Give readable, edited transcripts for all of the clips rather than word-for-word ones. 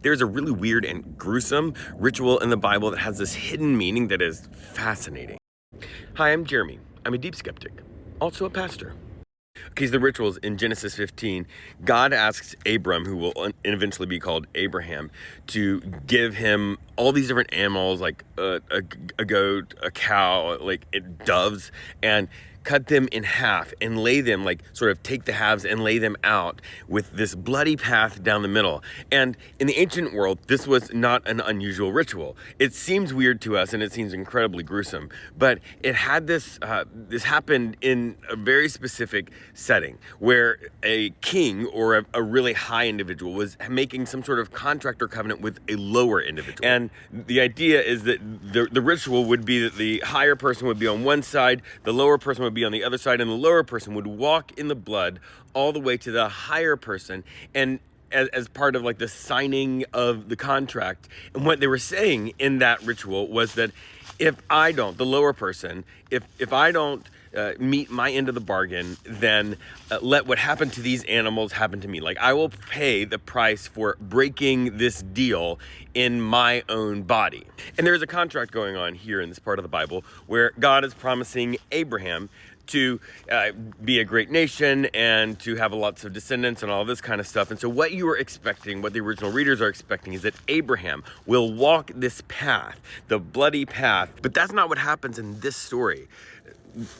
There's a really weird and gruesome ritual in the Bible that has this hidden meaning that is fascinating. Hi, I'm Jeremy. I'm a deep skeptic, also a pastor. Okay, so the rituals in Genesis 15, God asks Abram, who will eventually be called Abraham, to give him all these different animals, like a goat, a cow, like doves, and cut them in half and lay them, like sort of take the halves and lay them out with this bloody path down the middle. And in the ancient world, this was not an unusual ritual. It seems weird to us and it seems incredibly gruesome, but it had this happened in a very specific setting where a king or a really high individual was making some sort of contract or covenant with a lower individual. And the idea is that the ritual would be that the higher person would be on one side, the lower person would be on the other side, and the lower person would walk in the blood all the way to the higher person, and as part of like the signing of the contract. And what they were saying in that ritual was that if I don't, the lower person, if I don't meet my end of the bargain, then let what happened to these animals happen to me. Like, I will pay the price for breaking this deal in my own body. And there's a contract going on here in this part of the Bible where God is promising Abraham to be a great nation and to have lots of descendants and all this kind of stuff. And so what you are expecting, what the original readers are expecting, is that Abraham will walk this path, the bloody path. But that's not what happens in this story.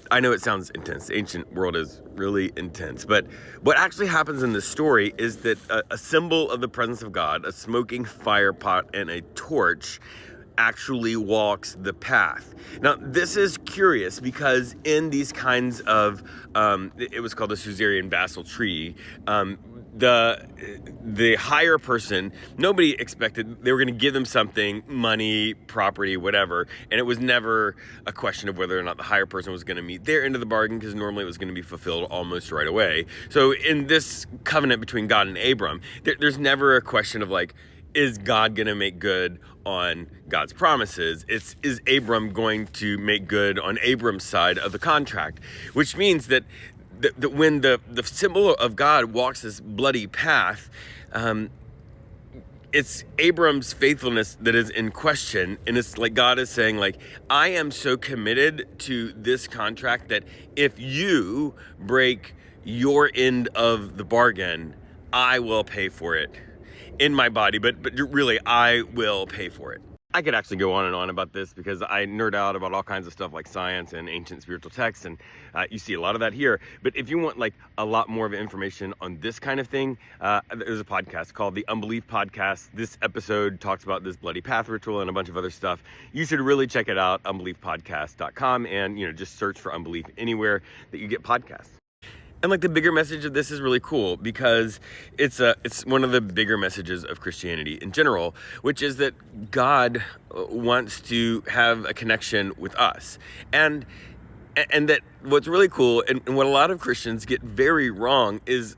I know it sounds intense. The ancient world is really intense. But what actually happens in this story is that a symbol of the presence of God, a smoking fire pot and a torch, actually walks the path. Now, this is curious because in these kinds of, it was called the Suzerain Vassal Tree, the higher person, nobody expected they were going to give them something, money, property, whatever, and it was never a question of whether or not the higher person was going to meet their end of the bargain, because normally it was going to be fulfilled almost right away. So in this covenant between God and Abram, there's never a question of like, is God going to make good on God's promises? Is Abram going to make good on Abram's side of the contract? Which means that when the symbol of God walks this bloody path, it's Abram's faithfulness that is in question. And it's like God is saying, like, I am so committed to this contract that if you break your end of the bargain, I will pay for it in my body, but really, I will pay for it. I could actually go on and on about this because I nerd out about all kinds of stuff like science and ancient spiritual texts, and you see a lot of that here. But if you want like a lot more of information on this kind of thing, there's a podcast called The Unbelief Podcast. This episode talks about this bloody path ritual and a bunch of other stuff. You should really check it out, unbeliefpodcast.com, and just search for Unbelief anywhere that you get podcasts. And like the bigger message of this is really cool because it's one of the bigger messages of Christianity in general, which is that God wants to have a connection with us. And that what's really cool and what a lot of Christians get very wrong is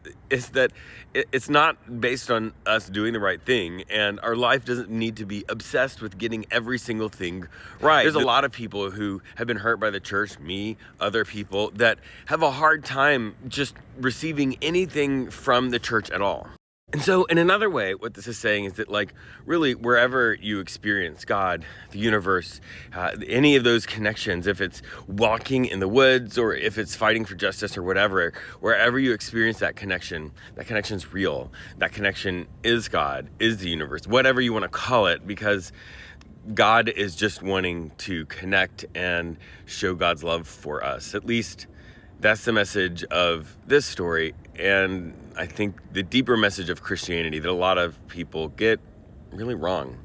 that it's not based on us doing the right thing, and our life doesn't need to be obsessed with getting every single thing right. There's a lot of people who have been hurt by the church, me, other people, that have a hard time just receiving anything from the church at all. And so in another way, what this is saying is that, like, really wherever you experience God, the universe, any of those connections, if it's walking in the woods or if it's fighting for justice or whatever, wherever you experience that connection's real. That connection is God, is the universe, whatever you want to call it, because God is just wanting to connect and show God's love for us. At least that's the message of this story, and I think the deeper message of Christianity that a lot of people get really wrong.